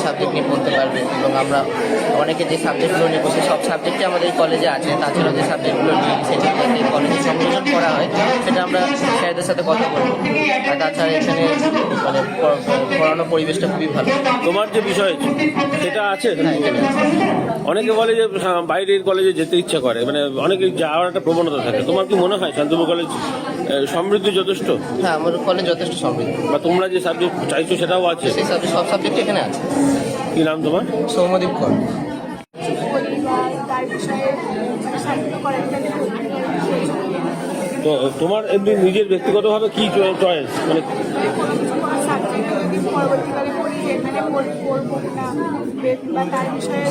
Subject নিয়ে পড়তে পারবে। এবং আমরা অনেকে যে সাবজেক্টগুলো নিয়ে বসে সব সাবজেক্টই আমাদের কলেজে আছে, তাছাড়াও যে সাবজেক্টগুলো নিয়ে সেটা কলেজে সংযোজন করা হয় সেটা আমরা স্যারদের সাথে কথা বলবো। আর তাছাড়া এখানে মানে পড়ানোর পরিবেশটা খুবই ভালো। তোমার যে বিষয় সেটা আছে, অনেকে বলে যে বাইরের কলেজে যেতে ইচ্ছা করে, মানে অনেকে যাওয়ার একটা প্রবণতা থাকে। তোমার কি মনে হয় শান্তিপুর কলেজ সমৃদ্ধ যথেষ্ট? হ্যাঁ, আমাদের কলেজ যথেষ্ট সমৃদ্ধ। বা তোমরা যে সাবজেক্ট চাইছো সেটাও আছে? সেই সব সাবজেক্ট এখানে আছে। কি নাম তোমার? সৌম্যদীপ কর। তো তোমার এমনি নিজের ব্যক্তিগতভাবে কি চয়েস, মানে পরবর্তীকালে পড়ি এখানে পড়বো না বা তার বিষয়ে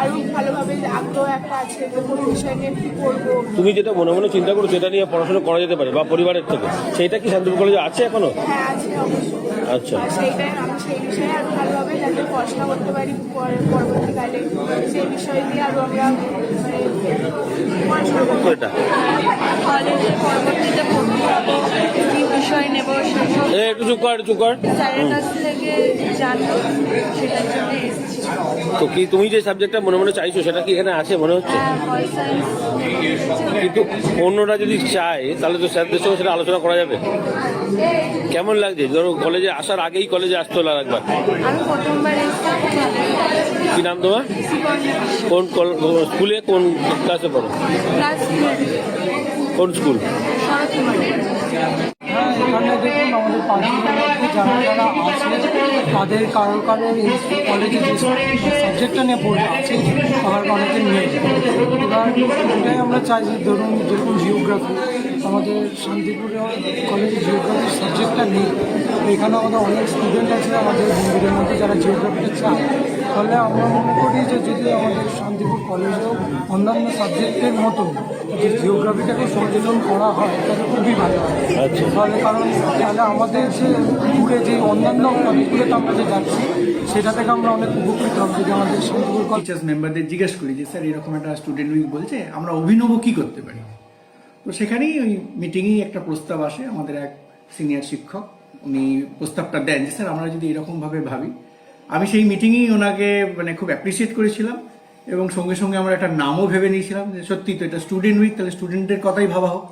আরও ভালোভাবে আগ্রহ একটা আছে যে কোন বিষয় নিয়ে কী করবো। তুমি যেটা মনে মনে চিন্তা করো সেটা নিয়ে পড়াশোনা করা যেতে পারে বা পরিবারের থেকে, সেইটা কি শান্তিপুর কলেজে আছে এখনো? হ্যাঁ, আছে অবশ্যই। আচ্ছা, সেইটাই আমি সেই বিষয়ে আরও ভালোভাবে যাতে পড়াশোনা করতে পারি পরবর্তীকালে, সেই বিষয় দিয়ে আরও আমরা পড়াশোনা করবো। কলেজে পরবর্তীতে পড়তে যাবো, কী বিষয় নেবো সেসব একটু চুপ কর। স্যারের কাছ থেকে জানবো, সেটার জন্য এসেছি। তো কি তুমি যে সাবজেক্টটা মনে মনে চাইছো সেটা কি এখানে আছে মনে হচ্ছে? হ্যাঁ, পল সায়েন্স। কিন্তু অন্যরা যদি চায় তাহলে তো স্যারদের সঙ্গে সেটা আলোচনা করা যাবে। কেমন লাগছে ধরো কলেজে আসার আগেই কলেজে আসতে হলো একবার? আমি প্রথমবার এসেছি, খুব ভালো। কি নাম তোমার? কোন স্কুলে কোন ক্লাসে পড়ো? ক্লাস কোন স্কুল? হ্যাঁ, এখানে দেখুন আমাদের পাঁচজনের মধ্যে যারা যারা আছে তাদের কারো এই কলেজে যে সাবজেক্টটা নিয়ে পড়ে আছে আবার অনেকে নেই। এবার এটাই আমরা চাই যে ধরুন যেরকম জিওগ্রাফি, আমাদের শান্তিপুরে কলেজে জিওগ্রাফির সাবজেক্টটা নেই। এখানে আমাদের অনেক স্টুডেন্ট আছে আমাদের বন্ধুদের মধ্যে যারা জিওগ্রাফিটা চায়। ফলে আমরা মনে করি যে যদি আমাদের শান্তিপুর কলেজেও অন্যান্য সাবজেক্টের মতো যে জিওগ্রাফিটাকে সংযোজন করা হয় তাহলে খুবই ভালো হয়। ফলে কারণ তাহলে আমাদের যে দূরে যে অন্যান্য কলেজগুলোতে আমরা যে যাচ্ছি সেটা থেকে আমরা অনেক উপকৃত হব যদি আমাদের শান্তিপুর টিচার্স মেম্বারদের জিজ্ঞেস করি যে স্যার এরকম একটা স্টুডেন্ট উইক বলছে, আমরা অভিনব কী করতে পারি। তো সেখানেই ওই মিটিংয়েই একটা প্রস্তাব আসে। আমাদের এক সিনিয়র শিক্ষক উনি প্রস্তাবটা দেন যে স্যার আমরা যদি এরকমভাবে ভাবি। আমি সেই মিটিংয়েই ওনাকে মানে খুব অ্যাপ্রিসিয়েট করেছিলাম এবং সঙ্গে সঙ্গে আমরা একটা নামও ভেবে নিয়েছিলাম যে সত্যি তো এটা স্টুডেন্ট উইক, তাহলে স্টুডেন্টের কথাই ভাবা হোক,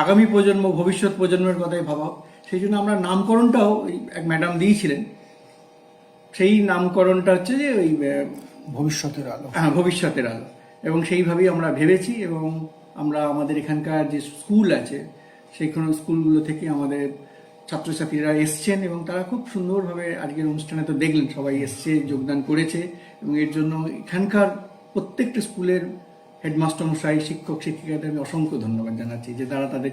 আগামী প্রজন্ম ভবিষ্যৎ প্রজন্মের কথাই ভাবা হোক। সেই জন্য আমরা নামকরণটাও এক ম্যাডাম দিয়েছিলেন। সেই নামকরণটা হচ্ছে যে ওই ভবিষ্যতের আলো। হ্যাঁ, ভবিষ্যতের আলো। এবং সেইভাবেই আমরা ভেবেছি এবং আমরা আমাদের এখানকার যে স্কুল আছে সেই স্কুলগুলো থেকে আমাদের ছাত্রছাত্রীরা এসছেন এবং তারা খুব সুন্দরভাবে আজকের অনুষ্ঠানে তো দেখলেন সবাই এসছে, যোগদান করেছে। এবং এর জন্য এখানকার প্রত্যেকটা স্কুলের হেডমাস্টার মশাই, শিক্ষক শিক্ষিকাদের আমি অসংখ্য ধন্যবাদ জানাচ্ছি যে তারা তাদের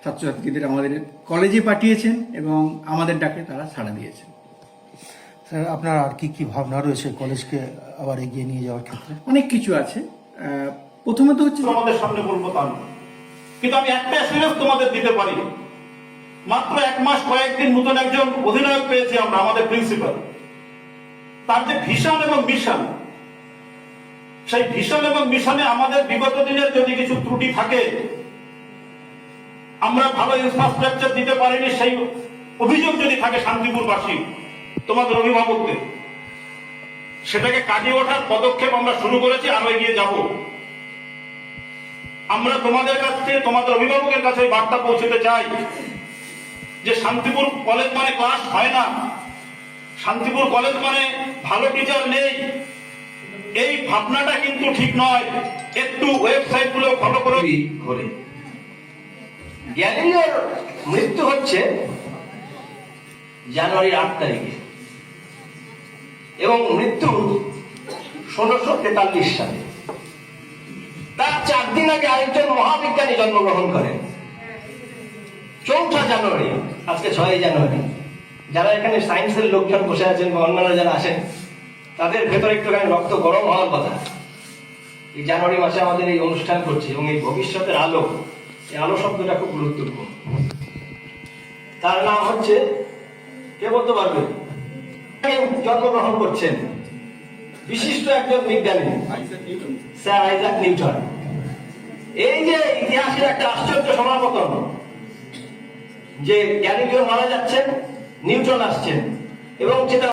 ছাত্রছাত্রীদের আমাদের কলেজে পাঠিয়েছেন এবং আমাদের ডাকে তারা সাড়া দিয়েছেন। স্যার, আপনার আর কি ভাবনা রয়েছে কলেজকে আবার এগিয়ে নিয়ে যাওয়ার ক্ষেত্রে? অনেক কিছু আছে। প্রথমে তো হচ্ছে তোমাদের সামনে বলবো তা না, কিন্তু আমি একটা অ্যাসুরেন্স তোমাদের দিতে পারি। মাত্র 1 মাস কয়েকদিন নতুন একজন অধিনায়ক পেয়েছি আমরা, আমাদের প্রিন্সিপাল। তার যে ভিশন এবং মিশন, সেই ভিশন এবং মিশনে আমাদের বিগত দিনের যদি কিছু ত্রুটি থাকে, আমরা ভালো ইনফ্রাস্ট্রাকচার দিতে পারিনি, সেই অভিযোগ যদি থাকে শান্তিপুরবাসী তোমাদের অভিভাবকদের, সেটাকে কাটিয়ে ওঠার পদক্ষেপ আমরা শুরু করেছি, আরো এগিয়ে যাব। আমরা তোমাদের কাছে, তোমাদের অভিভাবকের কাছে বার্তা পৌঁছতে চাই যে শান্তিপুর কলেজ মানে ক্লাস হয় না, শান্তিপুর কলেজ মানে ভালো টিচার নেই, এই ভাবনাটা কিন্তু ঠিক নয়। একটু ওয়েবসাইট গুলো ফলো করে গ্যালিলিওর মৃত্যু হচ্ছে জানুয়ারির 8 তারিখে এবং মৃত্যু 1643 সালে। তার 4 দিন আগে আরেকজন মহাবিজ্ঞানী জন্মগ্রহণ করেন 4 জানুয়ারি। আজকে 6 জানুয়ারি। যারা এখানে সায়েন্সের লোকজন বসে আছেন বা অন্যান্য যারা আসেন তাদের ভেতরে একটুখানি রক্ত গরম হওয়ার কথা। এই জানুয়ারি মাসে আমাদের এই অনুষ্ঠান করছি এবং এই ভবিষ্যতের আলো, এই আলো শব্দটা খুব গুরুত্বপূর্ণ। তার নাম হচ্ছে, কে বলতে পারবে? জন্মগ্রহণ করছেন বিশিষ্ট একজন বিজ্ঞানী স্যার আইজাক নিউটন। এই যে ইতিহাসের একটা আশ্চর্য সমাপতন যে গ্যালিলিও মারা যাচ্ছেন, নিউটন আসছেন এবং যেটা